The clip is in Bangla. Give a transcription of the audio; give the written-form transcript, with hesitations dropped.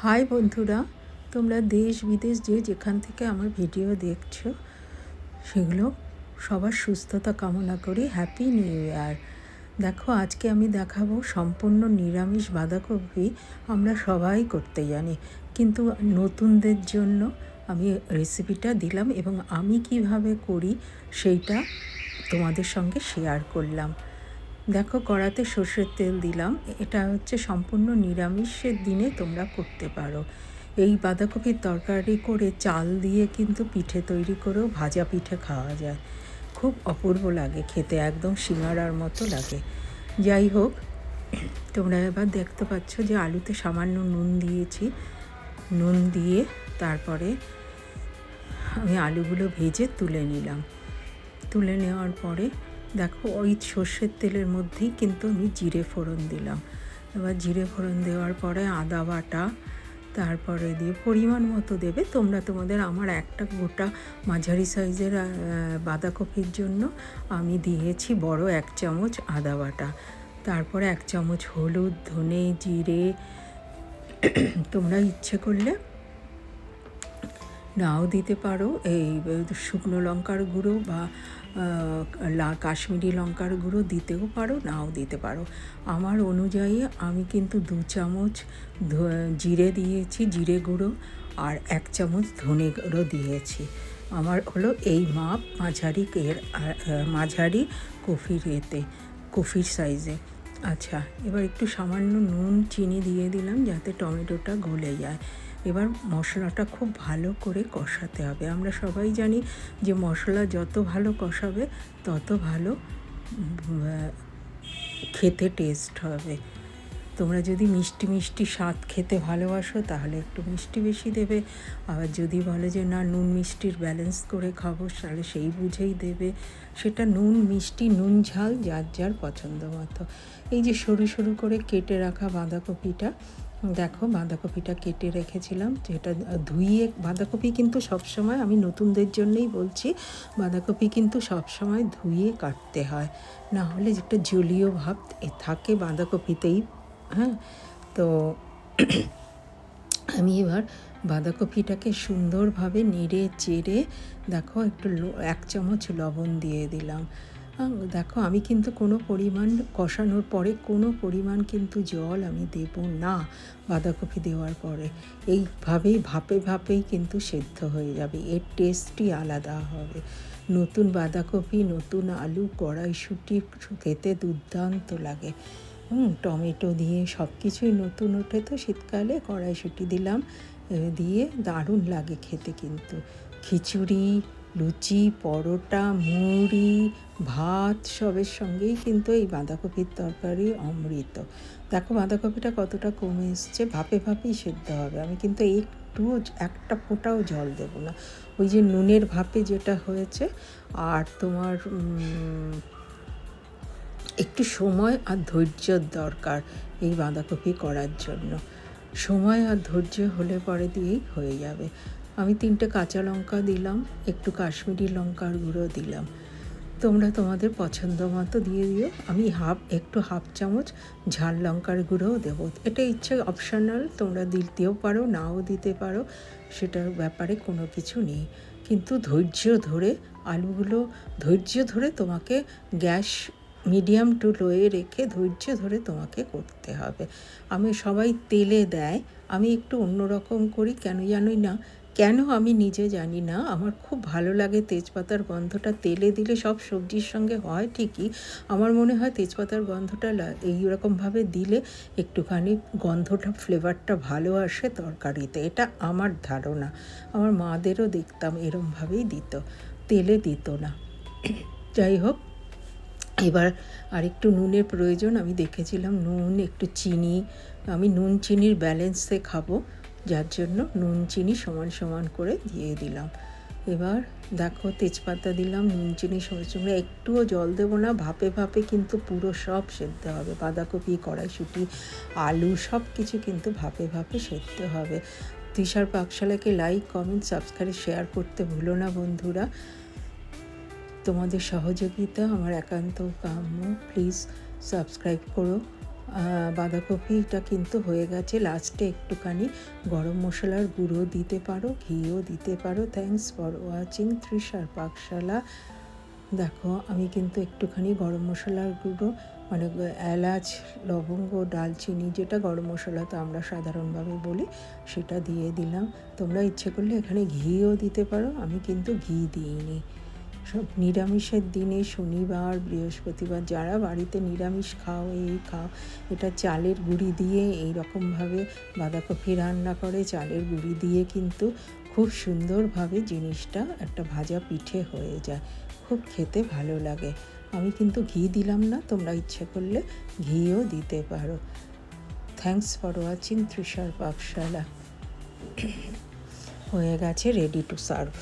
হাই বন্ধুরা, তোমরা দেশ বিদেশ যেখান থেকে আমার ভিডিও দেখছো সেগুলো সবার সুস্থতা কামনা করি। Happy new year. দেখো, আজকে আমি দেখাবো সম্পূর্ণ নিরামিষ বাঁধাকপি। আমরা সবাই করতে জানি, কিন্তু নতুনদের জন্য আমি রেসিপিটা দিলাম এবং আমি কিভাবে করি সেইটা তোমাদের সঙ্গে শেয়ার করলাম। দেখো, কড়াতে সর্ষের তেল দিলাম। এটা হচ্ছে সম্পূর্ণ নিরামিষের দিনে তোমরা করতে পারো। এই বাঁধাকপির তরকারি করে চাল দিয়ে কিন্তু পিঠে তৈরি করেও ভাজা পিঠে খাওয়া যায়, খুব অপূর্ব লাগে খেতে, একদম সিঙাড়ার মতো লাগে। যাই হোক, তোমরা এবার দেখতে পাচ্ছ যে আলুতে সামান্য নুন দিয়েছি। নুন দিয়ে তারপরে আমি আলুগুলো ভেজে তুলে নিলাম। তুলে নেওয়ার পরে দেখো, ওই সর্ষের তেলের মধ্যেই কিন্তু আমি জিরে ফোড়ন দিলাম। এবার জিরে ফোড়ন দেওয়ার পরে আদা বাটা, তারপরে দিয়ে পরিমাণ মতো দেবে তোমরা তোমাদের। আমার একটা গোটা মাঝারি সাইজের বাঁধাকপির জন্য আমি দিয়েছি বড় 1 চামচ আদা বাটা। তারপরে 1 চামচ হলুদ, ধনে, জিরে। তোমরা ইচ্ছে করলে নাও দিতে পারো, এই শুকনো লঙ্কার গুঁড়ো বা কাশ্মীরি লঙ্কার গুঁড়ো দিতেও পারো, নাও দিতে পারো। আমার অনুযায়ী আমি কিন্তু 2 চামচ জিরে দিয়েছি, জিরে গুঁড়ো, আর 1 চামচ ধনে গুঁড়ো দিয়েছি। আমার হলো এই মাপ মাঝারি কফির সাইজে। আচ্ছা, এবার একটু সামান্য নুন চিনি দিয়ে দিলাম যাতে টমেটোটা গলে যায়। এবার মশলাটা খুব ভালো করে কষাতে হবে। আমরা সবাই জানি যে মশলা যত ভালো কষাবে তত ভালো খেতে টেস্ট হবে। তোমরা যদি মিষ্টি মিষ্টি স্বাদ খেতে ভালোবাসো তাহলে একটু মিষ্টি বেশি দেবে, আবার যদি বলে যে না, নুন মিষ্টির ব্যালেন্স করে খাবো, তাহলে সেই বুঝেই দেবে। সেটা নুন মিষ্টি, নুন ঝাল যার যার পছন্দ মতো। এই যে সরু সরু করে কেটে রাখা বাঁধাকপিটা, দেখো বাঁধাকপিটা কেটে রেখেছিলাম, যেটা ধুইয়ে। বাঁধাকপি কিন্তু সবসময়, আমি নতুনদের জন্যই বলছি, বাঁধাকপি কিন্তু সবসময় ধুয়ে কাটতে হয়, না হলে একটা জলীয় ভাব থাকে বাঁধাকপিতেই। হ্যাঁ, তো আমি এবার বাঁধাকপিটাকে সুন্দরভাবে নেড়ে চেড়ে, দেখো একটু 1 চামচ লবণ দিয়ে দিলাম। দেখো, আমি কিন্তু কোনো পরিমাণ কষানোর পরে কোনো পরিমাণ কিন্তু জল আমি দেব না। বাঁধাকপি দেওয়ার পরে এইভাবেই ভাপেই কিন্তু সেদ্ধ হয়ে যাবে, এর টেস্টই আলাদা হবে। নতুন বাঁধাকপি, নতুন আলু, কড়াইশুঁটি খেতে দুর্দান্ত লাগে। টমেটো দিয়ে সব কিছুই নতুন ওঠে, তো শীতকালে কড়াইশুঁটি দিলাম, দিয়ে দারুণ লাগে খেতে। কিন্তু খিচুড়ি, লুচি, পরোটা, মুড়ি, ভাত সবের সঙ্গেই কিন্তু এই বাঁধাকপির তরকারি অমৃত। দেখো বাঁধাকপিটা কতটা কমে এসছে, ভাপেই সেদ্ধ হবে। আমি কিন্তু একটা ফোঁটাও জল দেব না। ওই যে নুনের ভাপে যেটা হয়েছে, আর তোমার একটু সময় আর ধৈর্যর দরকার এই বাঁধাকপি করার জন্য। সময় আর ধৈর্য হলে পরে দিয়েই হয়ে যাবে। আমি 3টে কাঁচা লঙ্কা দিলাম, একটু কাশ্মীরি লঙ্কার গুঁড়ো দিলাম। তোমরা তোমাদের পছন্দ মতো দিয়ে দিও। আমি হাফ চামচ ঝাল লঙ্কার গুঁড়োও দেবো। এটা ইচ্ছে অপশনাল, তোমরা দিতেও পারো, নাও দিতে পারো, সেটার ব্যাপারে কোনো কিছু নেই। কিন্তু ধৈর্য ধরে তোমাকে গ্যাস মিডিয়াম টু লোয়ে রেখে ধৈর্য ধরে তোমাকে করতে হবে। সবাই তেলে দেয়, আমি একটু অন্যরকম করি, কেন আমি নিজে জানি না। আমার খুব ভালো লাগে তেজপাতার গন্ধটা। তেলে দিলে সব সবজির সঙ্গে হয় ঠিকই, আমার মনে হয় তেজপাতার গন্ধটা এইরকমভাবে দিলে একটুখানি গন্ধটা, ফ্লেভারটা ভালো আসে তরকারিতে। এটা আমার ধারণা। আমার মাদেরও দেখতাম এরমভাবেই দিত, তেলে দিত না। যাই হোক, এবার আরেকটু নুনের প্রয়োজন। আমি দেখেছিলাম নুন, একটু চিনি, আমি নুন চিনির ব্যালেন্সে খাবো, যার জন্য নুন চিনি সমান সমান করে দিয়ে দিলাম। এবার দেখো, তেজপাতা দিলাম, নুন চিনি সঙ্গে একটুও জল দেবো না। ভাপে কিন্তু পুরো সব সেদ্ধ হবে। বাঁধাকপি, কড়াইশুঁটি, আলু সব কিছু কিন্তু ভাপে সেদ্ধ হবে। তৃষার পাকশালাকে লাইক, কমেন্ট, সাবস্ক্রাইব, শেয়ার করতে ভুলো না বন্ধুরা। তোমাদের সহযোগিতা আমার একান্ত কাম্য। প্লিজ সাবস্ক্রাইব করো, বাঁধাকপিটা কিন্তু হয়ে গেছে। লাস্টে একটুখানি গরম মশলার গুঁড়ো দিতে পারো, ঘিও দিতে পারো। থ্যাঙ্কস ফর ওয়াচিং তৃষার পাকশালা। দেখো আমি কিন্তু একটুখানি গরম মশলার গুঁড়ো মানে এলাচ, লবঙ্গ, দালচিনি, যেটা গরম মশলা তো আমরা সাধারণভাবে বলি, সেটা দিয়ে দিলাম। তোমরা ইচ্ছে করলে এখানে ঘিও দিতে পারো, আমি কিন্তু ঘি দিইনি। সব নিরামিষের দিনে, শনিবার, বৃহস্পতিবার, যারা বাড়িতে নিরামিষ খাও, খাও, এটা চালের গুঁড়ি দিয়ে এই রকমভাবে বাঁধাকপি রান্না করে। চালের গুঁড়ি দিয়ে কিন্তু খুব সুন্দরভাবে জিনিসটা একটা ভাজা পিঠে হয়ে যায়, খুব খেতে ভালো লাগে। আমি কিন্তু ঘি দিলাম না, তোমরা ইচ্ছে করলে ঘিও দিতে পারো। থ্যাঙ্কস ফর ওয়াচিং তৃষার পাকশালা। হয়ে গেছে, রেডি টু সার্ভ।